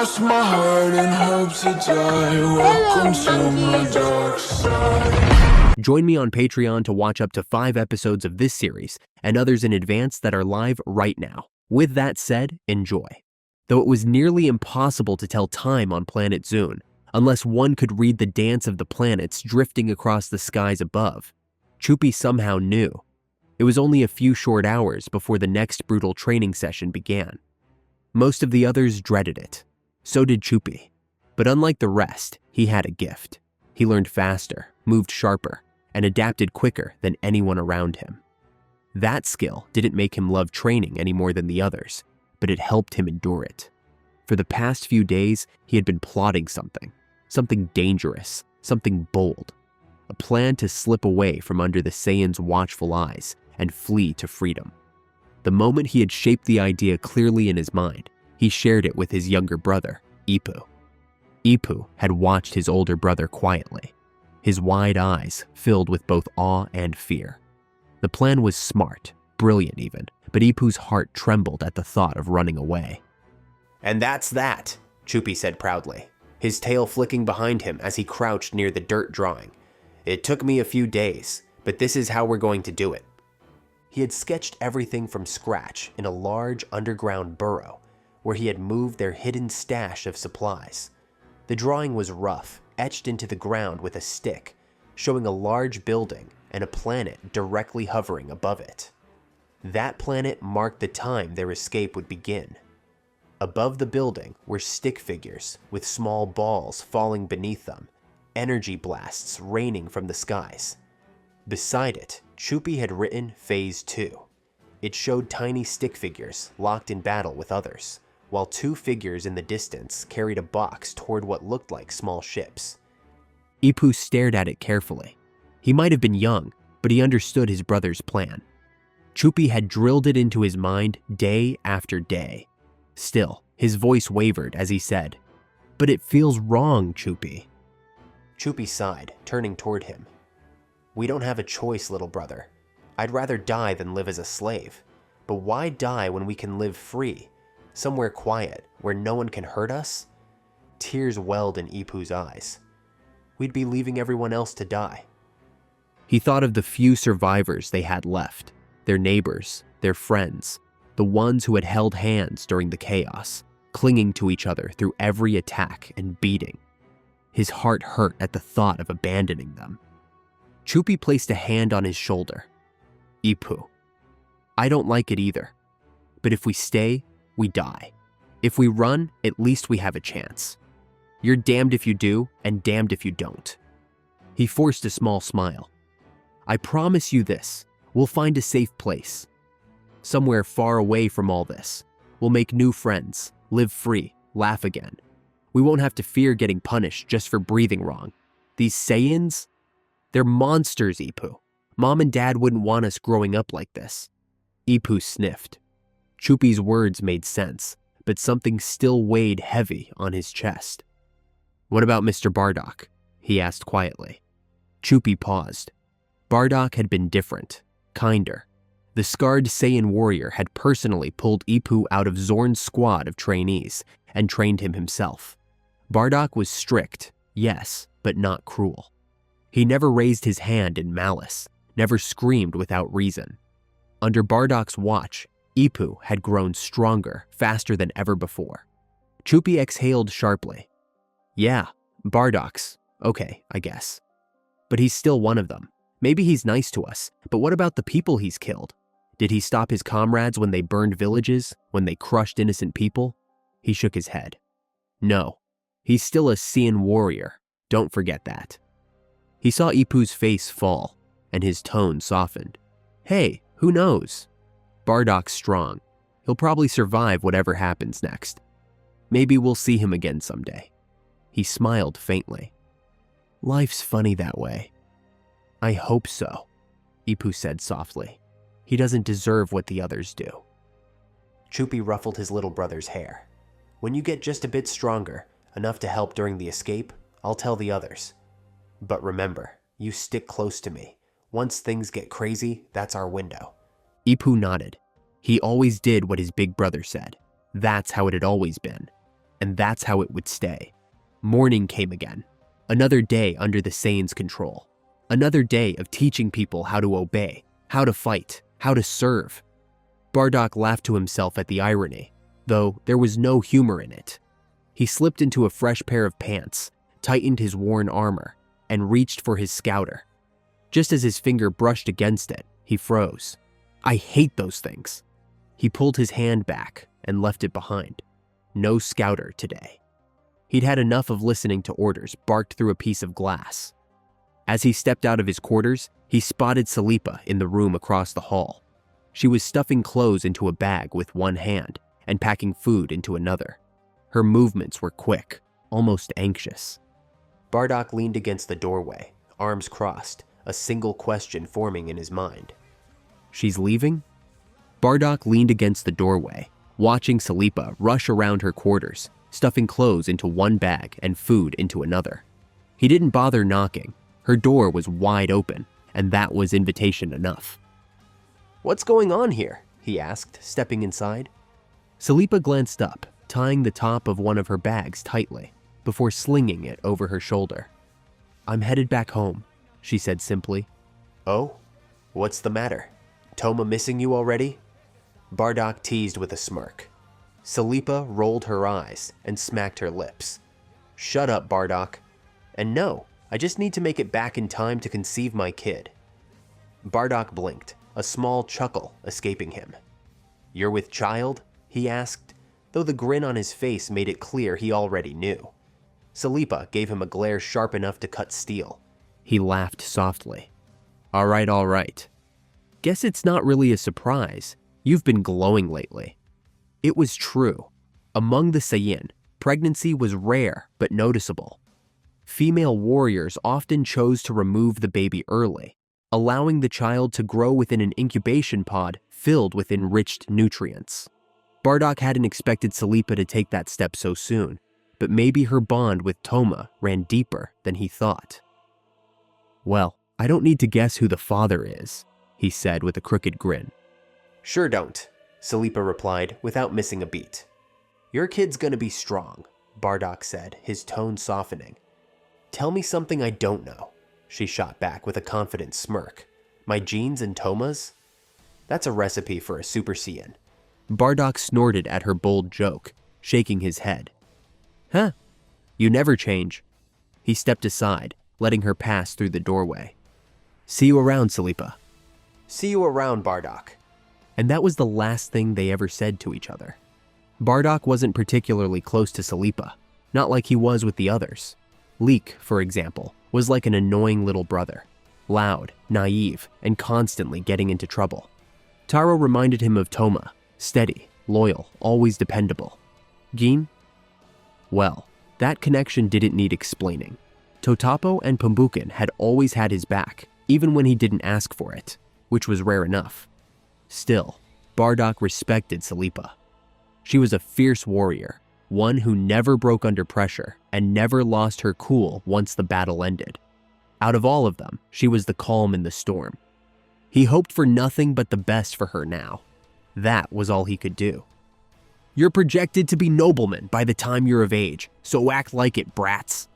lost my heart and hope to die. Welcome to my dark side. Join me on Patreon to watch up to 5 episodes of this series and others in advance that are live right now. With that said, enjoy. Though it was nearly impossible to tell time on planet Zune, unless one could read the dance of the planets drifting across the skies above, Chupi somehow knew. It was only a few short hours before the next brutal training session began. Most of the others dreaded it. So did Chupi. But unlike the rest, he had a gift. He learned faster, moved sharper, and adapted quicker than anyone around him. That skill didn't make him love training any more than the others, but it helped him endure it. For the past few days, he had been plotting something dangerous, something bold, a plan to slip away from under the Saiyan's watchful eyes and flee to freedom. The moment he had shaped the idea clearly in his mind, he shared it with his younger brother, Ipu. Ipu had watched his older brother quietly, his wide eyes filled with both awe and fear. The plan was smart, brilliant even, but Ipu's heart trembled at the thought of running away. "And that's that," Chupi said proudly, his tail flicking behind him as he crouched near the dirt drawing. "It took me a few days, but this is how we're going to do it." He had sketched everything from scratch in a large underground burrow where he had moved their hidden stash of supplies. The drawing was rough, etched into the ground with a stick, showing a large building and a planet directly hovering above it. That planet marked the time their escape would begin. Above the building were stick figures with small balls falling beneath them, energy blasts raining from the skies. Beside it, Chupi had written Phase 2. It showed tiny stick figures locked in battle with others, while 2 figures in the distance carried a box toward what looked like small ships. Ipu stared at it carefully. He might have been young, but he understood his brother's plan. Chupi had drilled it into his mind day after day. Still, his voice wavered as he said, "But it feels wrong, Chupi." Chupi sighed, turning toward him. "We don't have a choice, little brother. I'd rather die than live as a slave. But why die when we can live free, somewhere quiet, where no one can hurt us?" Tears welled in Ipu's eyes. "We'd be leaving everyone else to die." He thought of the few survivors they had left, their neighbors, their friends, the ones who had held hands during the chaos, clinging to each other through every attack and beating. His heart hurt at the thought of abandoning them. Chupi placed a hand on his shoulder. "Ipu, I don't like it either. But if we stay, we die. If we run, at least we have a chance. You're damned if you do, and damned if you don't." He forced a small smile. "I promise you this, we'll find a safe place. Somewhere far away from all this. We'll make new friends, live free, laugh again. We won't have to fear getting punished just for breathing wrong. These Saiyans? They're monsters, Ipu. Mom and Dad wouldn't want us growing up like this." Ipu sniffed. Chupi's words made sense, but something still weighed heavy on his chest. "What about Mr. Bardock?" he asked quietly. Chupi paused. Bardock had been different, kinder. The scarred Saiyan warrior had personally pulled Ipu out of Zorn's squad of trainees and trained him himself. Bardock was strict, yes, but not cruel. He never raised his hand in malice, never screamed without reason. Under Bardock's watch, Ipu had grown stronger, faster than ever before. Chupi exhaled sharply. "Yeah, Bardock's okay, I guess. But he's still one of them. Maybe he's nice to us, but what about the people he's killed? Did he stop his comrades when they burned villages, when they crushed innocent people?" He shook his head. "No, he's still a Saiyan warrior. Don't forget that." He saw Ipu's face fall, and his tone softened. "Hey, who knows? Bardock's strong. He'll probably survive whatever happens next. Maybe we'll see him again someday." He smiled faintly. "Life's funny that way." "I hope so," Ipu said softly. "He doesn't deserve what the others do." Chupi ruffled his little brother's hair. "When you get just a bit stronger, enough to help during the escape, I'll tell the others. But remember, you stick close to me. Once things get crazy, that's our window." Ipu nodded. He always did what his big brother said. That's how it had always been. and that's how it would stay. Morning came again. Another day under the Saiyan's control. Another day of teaching people how to obey, how to fight, how to serve. Bardock laughed to himself at the irony, though there was no humor in it. He slipped into a fresh pair of pants, tightened his worn armor, and reached for his scouter. Just as his finger brushed against it, he froze. I hate those things. He pulled his hand back and left it behind. No scouter today. He'd had enough of listening to orders barked through a piece of glass. As he stepped out of his quarters, he spotted Salipa in the room across the hall. She was stuffing clothes into a bag with one hand and packing food into another. Her movements were quick, almost anxious. Bardock leaned against the doorway, arms crossed, a single question forming in his mind. She's leaving? Bardock leaned against the doorway, watching Salipa rush around her quarters, stuffing clothes into one bag and food into another. He didn't bother knocking. Her door was wide open, and that was invitation enough. What's going on here? He asked, stepping inside. Salipa glanced up, tying the top of one of her bags tightly, before slinging it over her shoulder. I'm headed back home, she said simply. Oh? What's the matter? Toma missing you already? Bardock teased with a smirk. Salipa rolled her eyes and smacked her lips. Shut up, Bardock. And no, I just need to make it back in time to conceive my kid. Bardock blinked, a small chuckle escaping him. You're with child? He asked, though the grin on his face made it clear he already knew. Salipa gave him a glare sharp enough to cut steel. He laughed softly. All right. Guess it's not really a surprise. You've been glowing lately. It was true. Among the Saiyan, pregnancy was rare but noticeable. Female warriors often chose to remove the baby early, allowing the child to grow within an incubation pod filled with enriched nutrients. Bardock hadn't expected Salipa to take that step so soon, but maybe her bond with Toma ran deeper than he thought. Well, I don't need to guess who the father is, he said with a crooked grin. Sure don't, Salipa replied without missing a beat. Your kid's gonna be strong, Bardock said, his tone softening. Tell me something I don't know, she shot back with a confident smirk. My genes and Toma's? That's a recipe for a Super Saiyan. Bardock snorted at her bold joke, shaking his head. Huh? You never change. He stepped aside, letting her pass through the doorway. See you around, Salipa. See you around, Bardock. And that was the last thing they ever said to each other. Bardock wasn't particularly close to Salipa, not like he was with the others. Leek, for example, was like an annoying little brother, loud, naive, and constantly getting into trouble. Taro reminded him of Toma, steady, loyal, always dependable. Gin? Well, that connection didn't need explaining. Totapo and Pumbukin had always had his back, even when he didn't ask for it, which was rare enough. Still, Bardock respected Salipa. She was a fierce warrior, one who never broke under pressure and never lost her cool once the battle ended. Out of all of them, she was the calm in the storm. He hoped for nothing but the best for her now. That was all he could do. You're projected to be noblemen by the time you're of age, so act like it, brats.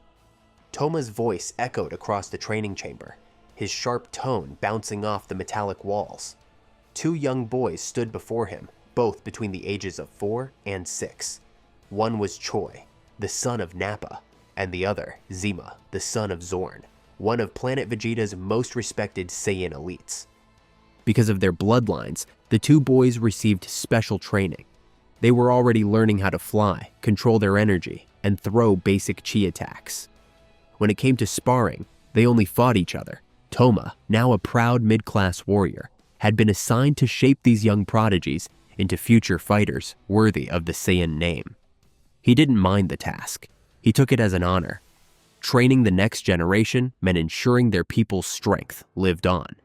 Toma's voice echoed across the training chamber, his sharp tone bouncing off the metallic walls. Two young boys stood before him, both between the ages of 4 and 6. One was Choi, the son of Nappa, and the other, Zima, the son of Zorn, one of Planet Vegeta's most respected Saiyan elites. Because of their bloodlines, the two boys received special training. They were already learning how to fly, control their energy, and throw basic chi attacks. When it came to sparring, they only fought each other. Toma, now a proud mid-class warrior, had been assigned to shape these young prodigies into future fighters worthy of the Saiyan name. He didn't mind the task. He took it as an honor. Training the next generation meant ensuring their people's strength lived on.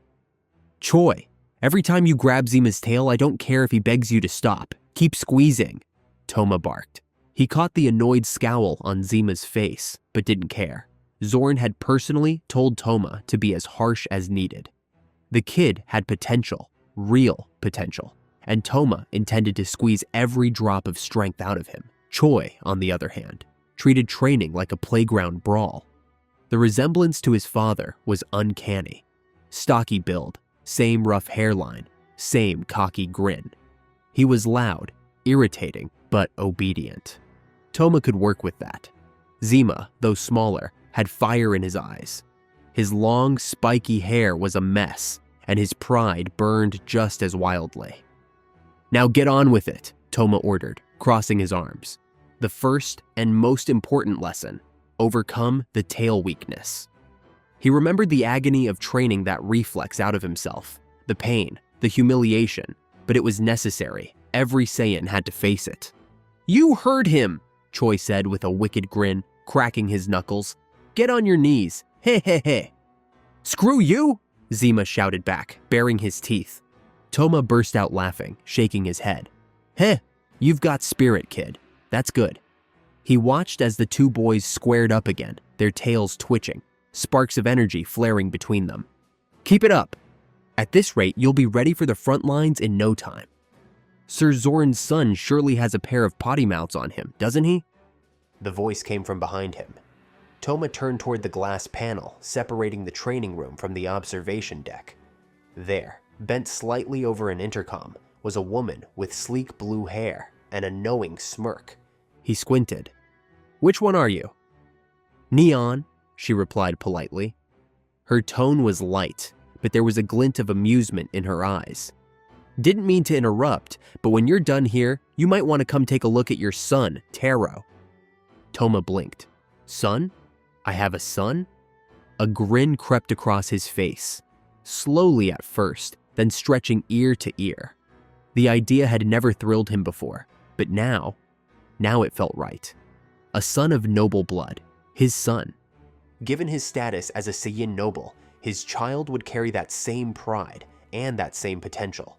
Choi, every time you grab Zima's tail, I don't care if he begs you to stop. Keep squeezing, Toma barked. He caught the annoyed scowl on Zima's face, but didn't care. Zorn had personally told Toma to be as harsh as needed. The kid had potential, real potential, and Toma intended to squeeze every drop of strength out of him, Choi, on the other hand, treated training like a playground brawl. The resemblance to his father was uncanny. Stocky build, same rough hairline, same cocky grin. He was loud, irritating, but obedient. Toma could work with that. Zima, though smaller, had fire in his eyes. His long, spiky hair was a mess, and his pride burned just as wildly. "Now get on with it," Toma ordered, crossing his arms. The first and most important lesson: overcome the tail weakness. He remembered the agony of training that reflex out of himself, the pain, the humiliation, but it was necessary. Every Saiyan had to face it. "You heard him," Choi said with a wicked grin, cracking his knuckles. "Get on your knees. Hey, hey, hey." "Screw you," Zima shouted back, baring his teeth. Toma burst out laughing, shaking his head. "Heh, you've got spirit, kid. That's good." He watched as the two boys squared up again, their tails twitching, sparks of energy flaring between them. "Keep it up. At this rate, you'll be ready for the front lines in no time. Sir Zoran's son surely has a pair of potty mouths on him, doesn't he?" The voice came from behind him. Toma turned toward the glass panel separating the training room from the observation deck. There, bent slightly over an intercom, was a woman with sleek blue hair and a knowing smirk. He squinted. "Which one are you?" "Neon," she replied politely. Her tone was light, but there was a glint of amusement in her eyes. "Didn't mean to interrupt, but when you're done here, you might want to come take a look at your son, Taro." Toma blinked. "Son? I have a son?" A grin crept across his face, slowly at first, then stretching ear to ear. The idea had never thrilled him before, but now it felt right. A son of noble blood, his son. Given his status as a Saiyan noble, his child would carry that same pride and that same potential.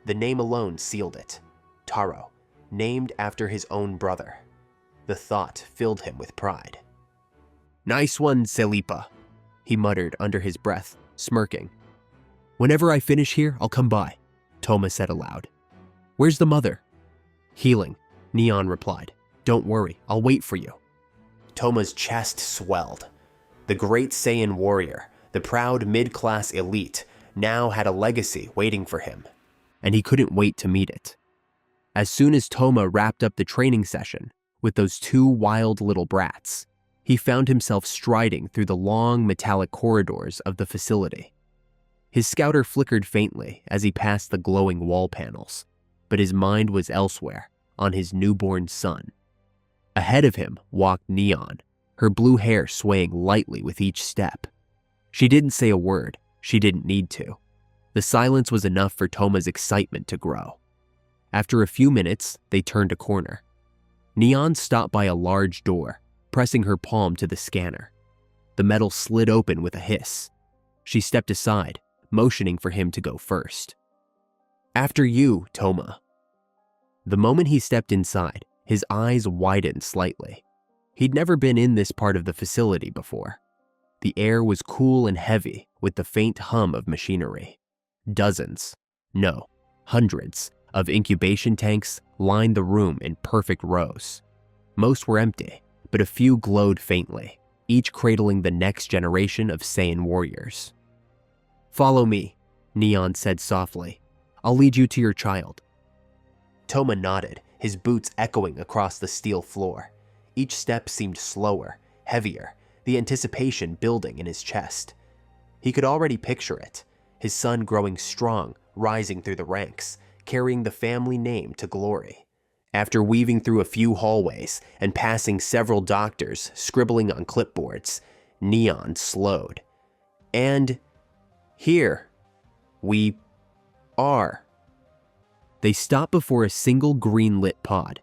The name alone sealed it. Taro, named after his own brother. The thought filled him with pride. "Nice one, Selipa," he muttered under his breath, smirking. "Whenever I finish here, I'll come by," Toma said aloud. "Where's the mother?" "Healing," Neon replied. "Don't worry, I'll wait for you." Toma's chest swelled. The great Saiyan warrior, the proud mid-class elite, now had a legacy waiting for him. And he couldn't wait to meet it. As soon as Toma wrapped up the training session with those two wild little brats, he found himself striding through the long metallic corridors of the facility. His scouter flickered faintly as he passed the glowing wall panels, but his mind was elsewhere, on his newborn son. Ahead of him walked Neon, her blue hair swaying lightly with each step. She didn't say a word. She didn't need to. The silence was enough for Toma's excitement to grow. After a few minutes, they turned a corner. Neon stopped by a large door, pressing her palm to the scanner. The metal slid open with a hiss. She stepped aside, motioning for him to go first. "After you, Toma." The moment he stepped inside, his eyes widened slightly. He'd never been in this part of the facility before. The air was cool and heavy with the faint hum of machinery. Dozens, no, hundreds of incubation tanks lined the room in perfect rows. Most were empty, but a few glowed faintly, each cradling the next generation of Saiyan warriors. "Follow me," Neon said softly. "I'll lead you to your child." Toma nodded, his boots echoing across the steel floor. Each step seemed slower, heavier, the anticipation building in his chest. He could already picture it, his son growing strong, rising through the ranks, carrying the family name to glory. After weaving through a few hallways and passing several doctors scribbling on clipboards, Neon slowed. "And here we are." They stopped before a single green-lit pod.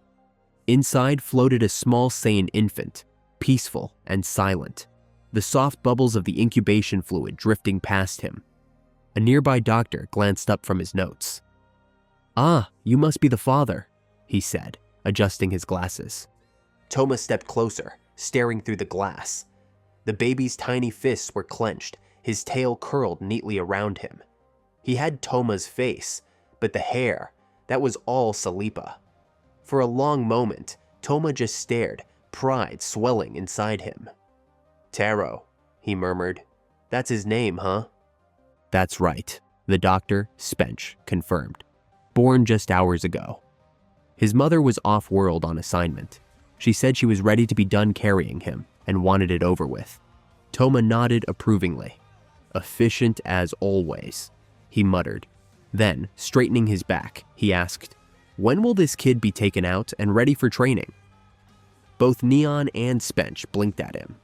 Inside floated a small Saiyan infant, peaceful and silent, the soft bubbles of the incubation fluid drifting past him. A nearby doctor glanced up from his notes. "Ah, you must be the father," he said, adjusting his glasses. Toma stepped closer, staring through the glass. The baby's tiny fists were clenched, his tail curled neatly around him. He had Toma's face, but the hair, that was all Salipa. For a long moment, Toma just stared, pride swelling inside him. "Taro," he murmured. "That's his name, huh?" That's right, the doctor, Spench, confirmed. Born just hours ago. His mother was off-world on assignment. She said she was ready to be done carrying him and wanted it over with. Toma nodded approvingly. "Efficient as always," he muttered. Then, straightening his back, he asked, "When will this kid be taken out and ready for training?" Both Neon and Spench blinked at him.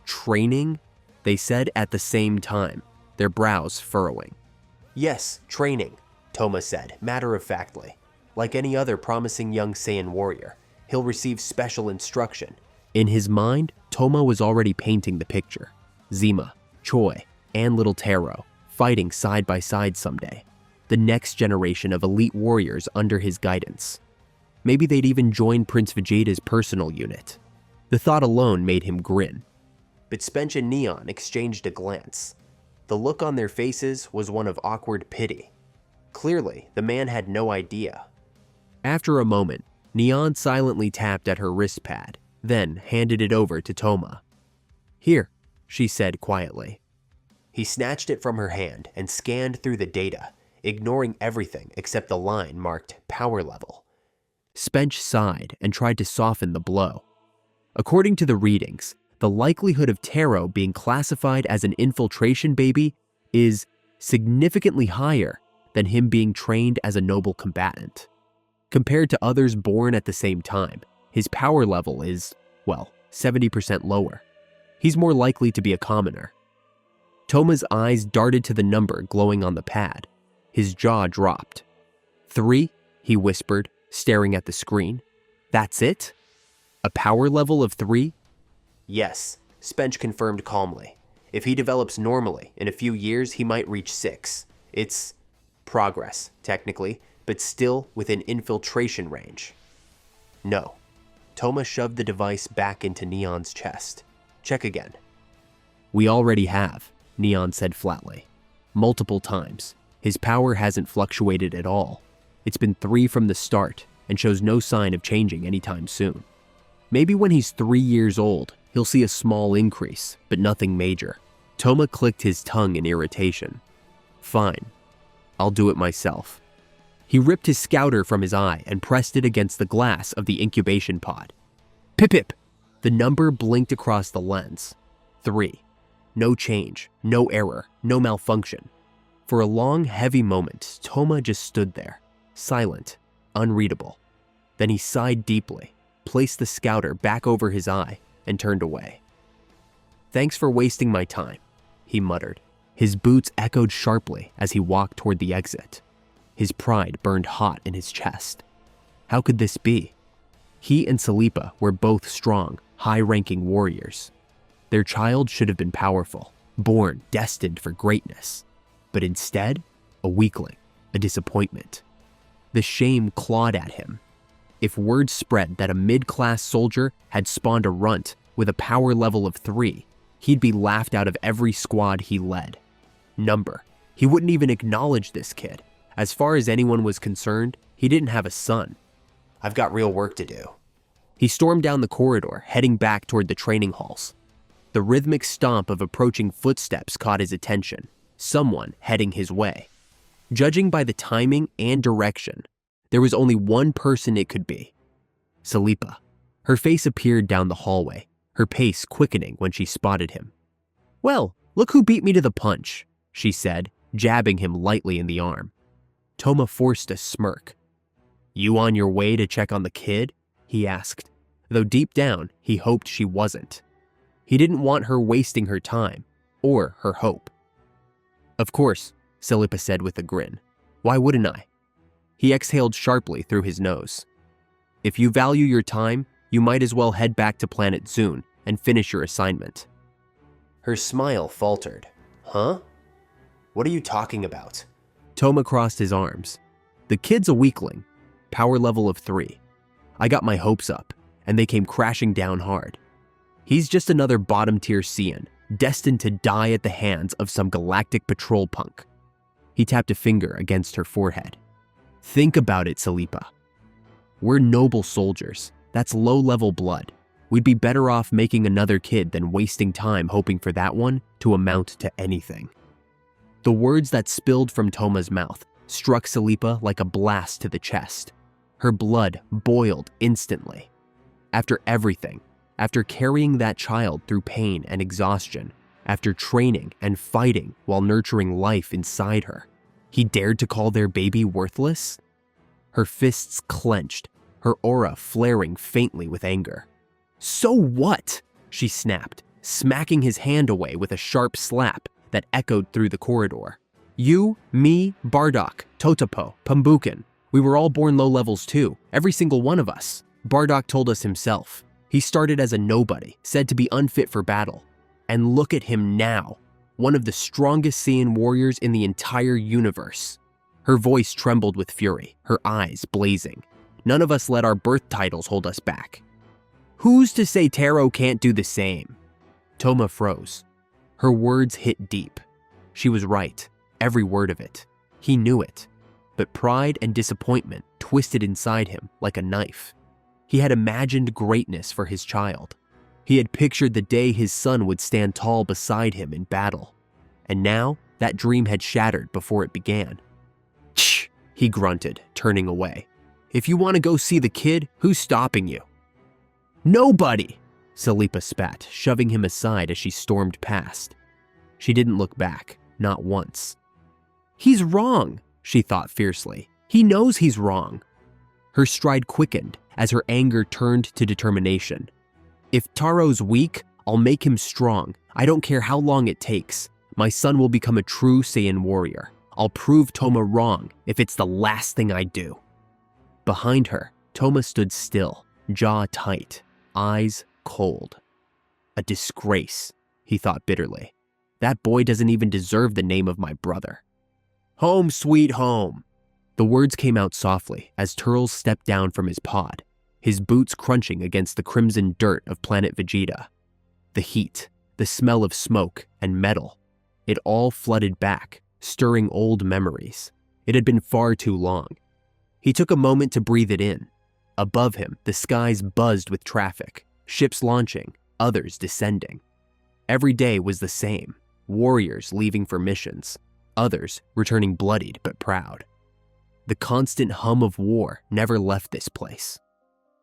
"Training?" they said at the same time, their brows furrowing. "Yes, training," Toma said, matter-of-factly. "Like any other promising young Saiyan warrior, he'll receive special instruction." In his mind, Toma was already painting the picture. Zima, Choi, and little Taro fighting side by side someday. The next generation of elite warriors under his guidance. Maybe they'd even join Prince Vegeta's personal unit. The thought alone made him grin. But Spench and Neon exchanged a glance. The look on their faces was one of awkward pity. Clearly, the man had no idea. After a moment, Neon silently tapped at her wrist pad, then handed it over to Toma. "Here," she said quietly. He snatched it from her hand and scanned through the data, ignoring everything except the line marked power level. Spench sighed and tried to soften the blow. According to the readings, the likelihood of Taro being classified as an infiltration baby is significantly higher than him being trained as a noble combatant. Compared to others born at the same time, his power level is, well, 70% lower. He's more likely to be a commoner. Toma's eyes darted to the number glowing on the pad. His jaw dropped. 3, he whispered, staring at the screen. "That's it? A power level of 3? "Yes," Spench confirmed calmly. "If he develops normally, in a few years he might reach 6. It's progress, technically, but still within infiltration range." "No." Toma shoved the device back into Neon's chest. "Check again." "We already have," Neon said flatly. "Multiple times. His power hasn't fluctuated at all. It's been 3 from the start and shows no sign of changing anytime soon. Maybe when he's 3 years old, he'll see a small increase, but nothing major." Toma clicked his tongue in irritation. "Fine. I'll do it myself." He ripped his scouter from his eye and pressed it against the glass of the incubation pod. Pip-pip! The number blinked across the lens. 3. No change, no error, no malfunction. For a long, heavy moment, Toma just stood there, silent, unreadable. Then he sighed deeply, placed the scouter back over his eye, and turned away. "Thanks for wasting my time," he muttered. His boots echoed sharply as he walked toward the exit. His pride burned hot in his chest. How could this be? He and Salipa were both strong, high-ranking warriors. Their child should have been powerful, born destined for greatness. But instead, a weakling, a disappointment. The shame clawed at him. If word spread that a mid-class soldier had spawned a runt with a power level of 3, he'd be laughed out of every squad he led. Number. He wouldn't even acknowledge this kid. As far as anyone was concerned, he didn't have a son. "I've got real work to do." He stormed down the corridor, heading back toward the training halls. The rhythmic stomp of approaching footsteps caught his attention. Someone heading his way. Judging by the timing and direction, there was only one person it could be. Salipa. Her face appeared down the hallway, her pace quickening when she spotted him. "Well, look who beat me to the punch," she said, jabbing him lightly in the arm. Toma forced a smirk. "You on your way to check on the kid?" he asked, though deep down he hoped she wasn't. He didn't want her wasting her time, or her hope. "Of course," Salipa said with a grin. "Why wouldn't I?" He exhaled sharply through his nose. "If you value your time, you might as well head back to Planet Zune and finish your assignment." Her smile faltered. "Huh? What are you talking about?" Toma crossed his arms. "The kid's a weakling. Power level of 3. I got my hopes up, and they came crashing down hard. He's just another bottom-tier Saiyan, destined to die at the hands of some galactic patrol punk." He tapped a finger against her forehead. "Think about it, Salipa. We're noble soldiers, That's low-level blood. We'd be better off making another kid than wasting time hoping for that one to amount to anything. The words that spilled from Toma's mouth struck Salipa like a blast to the chest. Her blood boiled instantly. After everything, after carrying that child through pain and exhaustion, after training and fighting while nurturing life inside her, he dared to call their baby worthless? Her fists clenched, her aura flaring faintly with anger. "So what?" she snapped, smacking his hand away with a sharp slap that echoed through the corridor. "You, me, Bardock, Totopo, Pambukin, we were all born low levels too, every single one of us." Bardock told us himself. He started as a nobody, said to be unfit for battle. And look at him now, one of the strongest Saiyan warriors in the entire universe. Her voice trembled with fury, her eyes blazing. None of us let our birth titles hold us back. Who's to say Taro can't do the same? Toma froze. Her words hit deep. She was right, every word of it. He knew it. But pride and disappointment twisted inside him like a knife. He had imagined greatness for his child. He had pictured the day his son would stand tall beside him in battle. And now, that dream had shattered before it began. "Shh," he grunted, turning away. "If you want to go see the kid, who's stopping you?" "Nobody!" Salipa spat, shoving him aside as she stormed past. She didn't look back, not once. "He's wrong," she thought fiercely. "He knows he's wrong." Her stride quickened as her anger turned to determination. "If Taro's weak, I'll make him strong. I don't care how long it takes. My son will become a true Saiyan warrior. I'll prove Toma wrong if it's the last thing I do." Behind her, Toma stood still, jaw tight, eyes cold. A disgrace, he thought bitterly. That boy doesn't even deserve the name of my brother. "Home sweet home." The words came out softly as Turles stepped down from his pod, his boots crunching against the crimson dirt of planet Vegeta. The heat, the smell of smoke and metal, it all flooded back, stirring old memories. It had been far too long. He took a moment to breathe it in. Above him, the skies buzzed with traffic, ships launching, others descending. Every day was the same, warriors leaving for missions, others returning bloodied but proud. The constant hum of war never left this place.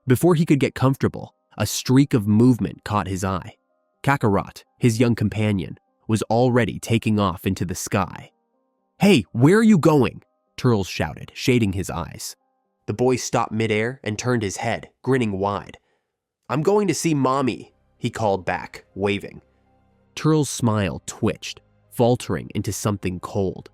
Before he could get comfortable, a streak of movement caught his eye. Kakarot, his young companion, was already taking off into the sky. "Hey, where are you going?" Turles shouted, shading his eyes. The boy stopped midair and turned his head, grinning wide. "I'm going to see Mommy," he called back, waving. Turles' smile twitched, faltering into something cold.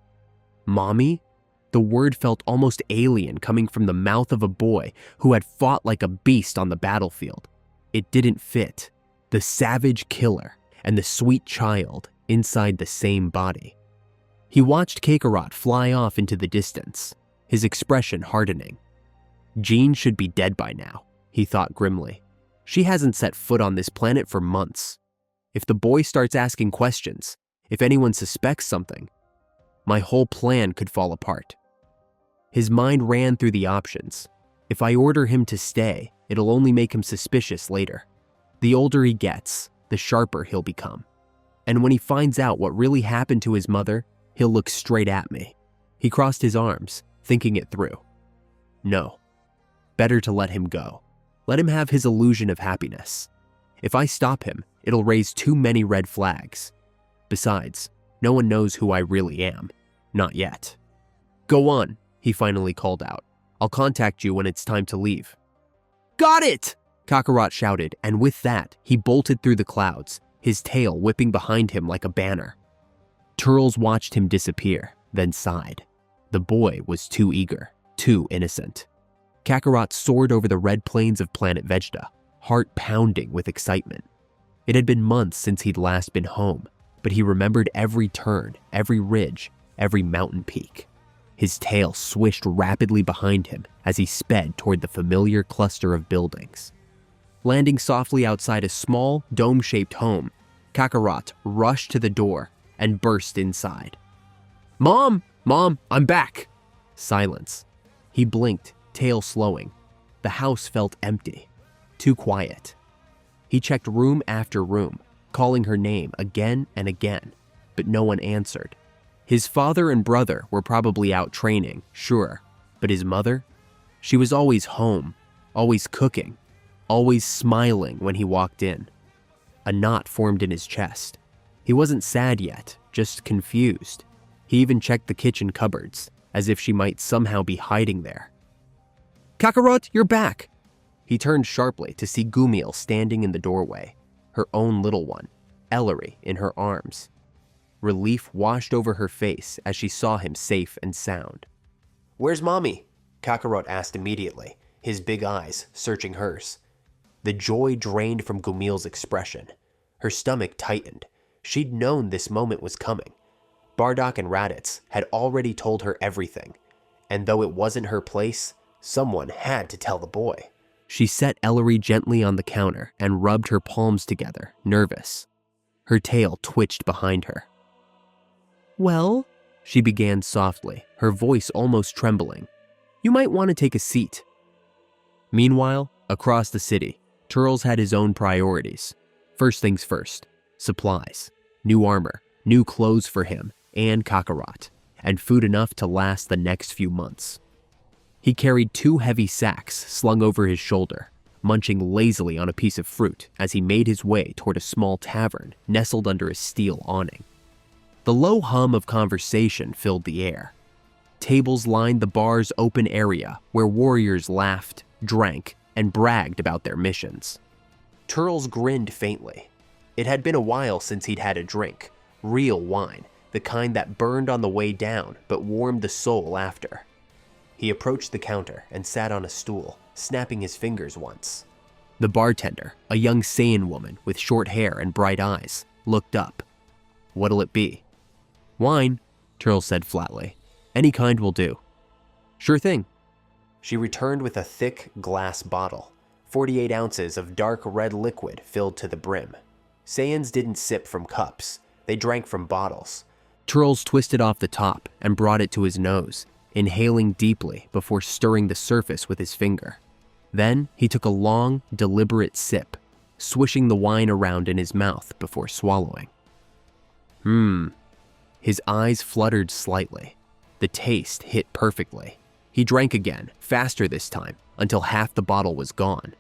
Mommy? The word felt almost alien coming from the mouth of a boy who had fought like a beast on the battlefield. It didn't fit. The savage killer and the sweet child inside the same body. He watched Kakarot fly off into the distance, his expression hardening. Jean should be dead by now, he thought grimly. She hasn't set foot on this planet for months. If the boy starts asking questions, if anyone suspects something, my whole plan could fall apart. His mind ran through the options. If I order him to stay, it'll only make him suspicious later. The older he gets, the sharper he'll become. And when he finds out what really happened to his mother, he'll look straight at me. He crossed his arms, thinking it through. No. Better to let him go. Let him have his illusion of happiness. If I stop him, it'll raise too many red flags. Besides, no one knows who I really am. Not yet. "Go on," he finally called out. "I'll contact you when it's time to leave." "Got it!" Kakarot shouted, and with that, he bolted through the clouds, his tail whipping behind him like a banner. Turles watched him disappear, then sighed. The boy was too eager, too innocent. Kakarot soared over the red plains of planet Vegeta, heart pounding with excitement. It had been months since he'd last been home, but he remembered every turn, every ridge, every mountain peak. His tail swished rapidly behind him as he sped toward the familiar cluster of buildings. Landing softly outside a small, dome-shaped home, Kakarot rushed to the door and burst inside. "Mom! Mom, I'm back!" Silence. He blinked, tail slowing. The house felt empty. too quiet. He checked room after room, calling her name again and again, but no one answered. His father and brother were probably out training, sure, but his mother? She was always home, always cooking, always smiling when he walked in. A knot formed in his chest. He wasn't sad yet, just confused. He even checked the kitchen cupboards, as if she might somehow be hiding there. "Kakarot, you're back!" He turned sharply to see Gumiel standing in the doorway, her own little one, Ellery, in her arms. Relief washed over her face as she saw him safe and sound. "Where's Mommy?" Kakarot asked immediately, his big eyes searching hers. The joy drained from Gumiel's expression. Her stomach tightened. She'd known this moment was coming. Bardock and Raditz had already told her everything, and though it wasn't her place, someone had to tell the boy. She set Ellery gently on the counter and rubbed her palms together, nervous. Her tail twitched behind her. "Well," she began softly, her voice almost trembling, "you might want to take a seat." Meanwhile, across the city, Turles had his own priorities. First things first, supplies, new armor, new clothes for him and Kakarot, and food enough to last the next few months. He carried 2 heavy sacks slung over his shoulder, munching lazily on a piece of fruit as he made his way toward a small tavern nestled under a steel awning. The low hum of conversation filled the air. Tables lined the bar's open area where warriors laughed, drank, and bragged about their missions. Turles grinned faintly. It had been a while since he'd had a drink, real wine, the kind that burned on the way down but warmed the soul after. He approached the counter and sat on a stool, snapping his fingers once. The bartender, a young Saiyan woman with short hair and bright eyes, looked up. "What'll it be?" "Wine," Turles said flatly. "Any kind will do." "Sure thing." She returned with a thick glass bottle, 48 ounces of dark red liquid filled to the brim. Saiyans didn't sip from cups, they drank from bottles. Turles twisted off the top and brought it to his nose, inhaling deeply before stirring the surface with his finger. Then he took a long, deliberate sip, swishing the wine around in his mouth before swallowing. His eyes fluttered slightly. The taste hit perfectly. He drank again, faster this time, until half the bottle was gone.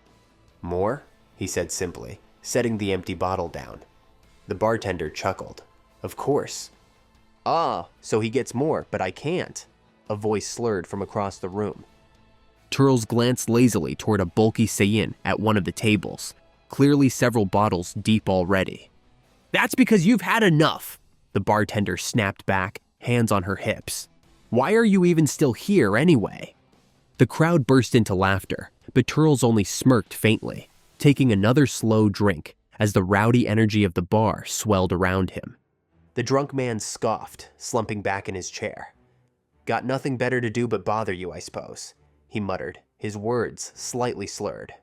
"More?" he said simply, setting the empty bottle down. The bartender chuckled. "Of course." "Ah, so he gets more, but I can't," a voice slurred from across the room. Turles glanced lazily toward a bulky Saiyan at one of the tables, clearly several bottles deep already. "That's because you've had enough," the bartender snapped back, hands on her hips. "Why are you even still here anyway?" The crowd burst into laughter, but Turles only smirked faintly, taking another slow drink as the rowdy energy of the bar swelled around him. The drunk man scoffed, slumping back in his chair. "Got nothing better to do but bother you, I suppose," he muttered, his words slightly slurred.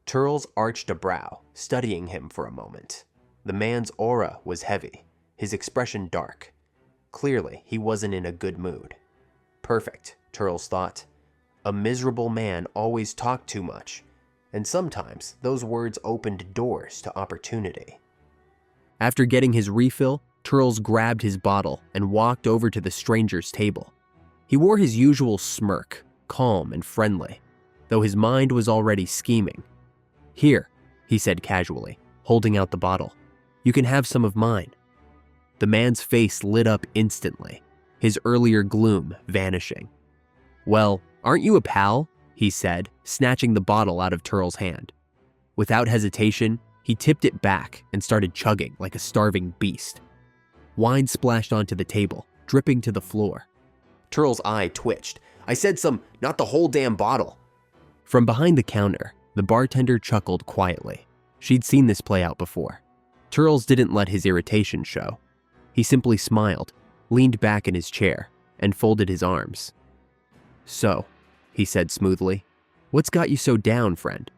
Turles arched a brow, studying him for a moment. The man's aura was heavy, his expression dark. Clearly, he wasn't in a good mood. Perfect, Turles thought. A miserable man always talked too much, and sometimes those words opened doors to opportunity. After getting his refill, Turles grabbed his bottle and walked over to the stranger's table. He wore his usual smirk, calm and friendly, though his mind was already scheming. "Here," he said casually, holding out the bottle. "You can have some of mine." The man's face lit up instantly, his earlier gloom vanishing. "Well, aren't you a pal?" he said, snatching the bottle out of Turles' hand. Without hesitation, he tipped it back and started chugging like a starving beast. Wine splashed onto the table, dripping to the floor. Turles' eye twitched. "I said some, not the whole damn bottle." From behind the counter, the bartender chuckled quietly. She'd seen this play out before. Turles didn't let his irritation show. He simply smiled, leaned back in his chair, and folded his arms. "So," he said smoothly, "what's got you so down, friend?"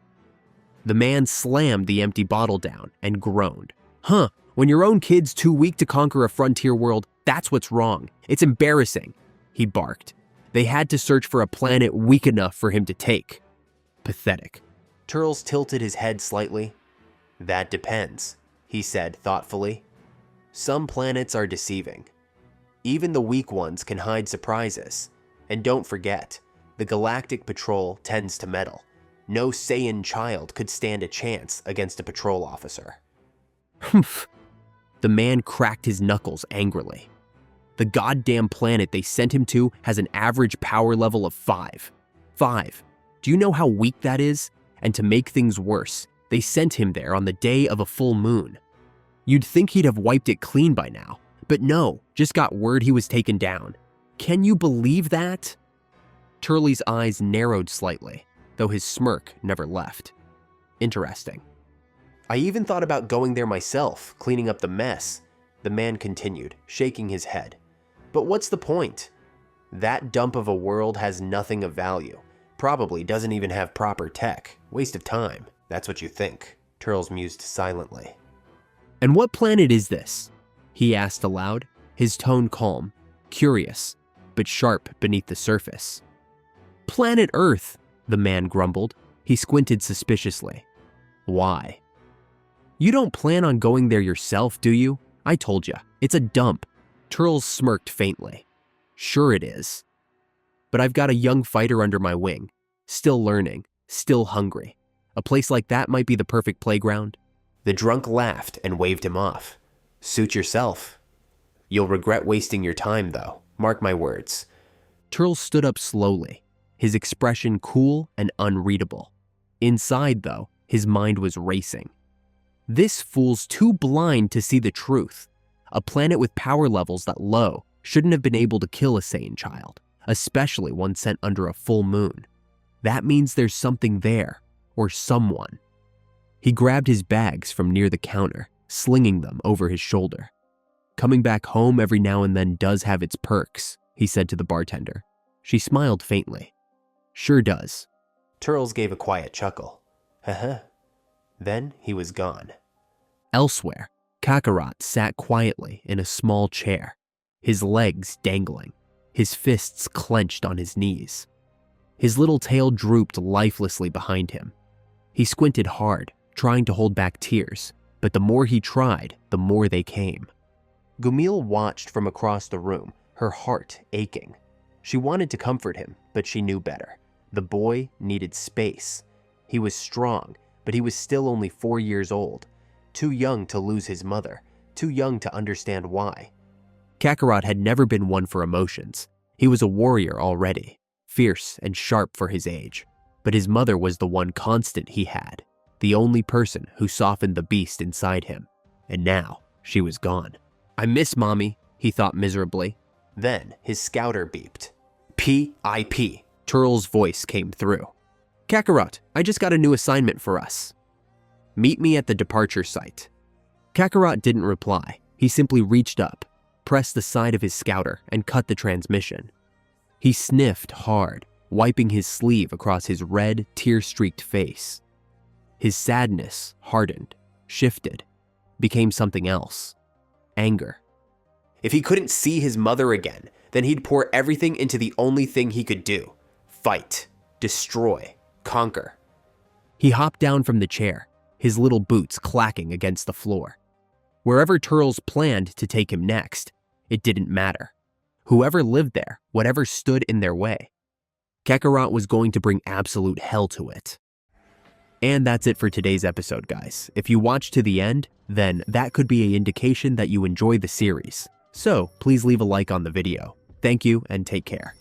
The man slammed the empty bottle down and groaned. "Huh, when your own kid's too weak to conquer a frontier world, that's what's wrong. It's embarrassing," he barked. "They had to search for a planet weak enough for him to take." Pathetic. Turles tilted his head slightly. That depends, he said thoughtfully. Some planets are deceiving. Even the weak ones can hide surprises. And don't forget, the Galactic Patrol tends to meddle. No Saiyan child could stand a chance against a patrol officer. Humph. The man cracked his knuckles angrily. The goddamn planet they sent him to has an average power level of 5. 5. Do you know how weak that is? And to make things worse, they sent him there on the day of a full moon. You'd think he'd have wiped it clean by now, but no, just got word he was taken down. Can you believe that? Turles's eyes narrowed slightly, though his smirk never left. Interesting. I even thought about going there myself, cleaning up the mess, the man continued, shaking his head. But what's the point? That dump of a world has nothing of value. Probably doesn't even have proper tech. Waste of time. That's what you think. Turles mused silently. And what planet is this? He asked aloud, his tone calm, curious, but sharp beneath the surface. Planet Earth, the man grumbled. He squinted suspiciously. Why? You don't plan on going there yourself, do you? I told you, it's a dump. Turles smirked faintly. Sure it is. But I've got a young fighter under my wing, still learning, still hungry. A place like that might be the perfect playground. The drunk laughed and waved him off. Suit yourself. You'll regret wasting your time, though. Mark my words. Turles stood up slowly, his expression cool and unreadable. Inside, though, his mind was racing. This fool's too blind to see the truth. A planet with power levels that low shouldn't have been able to kill a Saiyan child, especially one sent under a full moon. That means there's something there, or someone. He grabbed his bags from near the counter, slinging them over his shoulder. Coming back home every now and then does have its perks, he said to the bartender. She smiled faintly. Sure does. Turles gave a quiet chuckle. Haha. Then he was gone. Elsewhere, Kakarot sat quietly in a small chair, his legs dangling, his fists clenched on his knees. His little tail drooped lifelessly behind him. He squinted hard, trying to hold back tears, but the more he tried, the more they came. Gumil watched from across the room, her heart aching. She wanted to comfort him, but she knew better. The boy needed space. He was strong, but he was still only 4 years old. Too young to lose his mother, too young to understand why. Kakarot had never been one for emotions. He was a warrior already, fierce and sharp for his age. But his mother was the one constant he had, the only person who softened the beast inside him. And now, she was gone. I miss Mommy, he thought miserably. Then his scouter beeped. P.I.P. Turles' voice came through. Kakarot, I just got a new assignment for us. Meet me at the departure site. Kakarot didn't reply. He simply reached up, pressed the side of his scouter, and cut the transmission. He sniffed hard, wiping his sleeve across his red, tear-streaked face. His sadness hardened, shifted, became something else. Anger. If he couldn't see his mother again, then he'd pour everything into the only thing he could do. Fight, destroy, conquer. He hopped down from the chair, his little boots clacking against the floor. Wherever Turles planned to take him next, it didn't matter. Whoever lived there, whatever stood in their way, Kakarot was going to bring absolute hell to it. And that's it for today's episode, guys. If you watched to the end, then that could be an indication that you enjoy the series. So please leave a like on the video. Thank you and take care.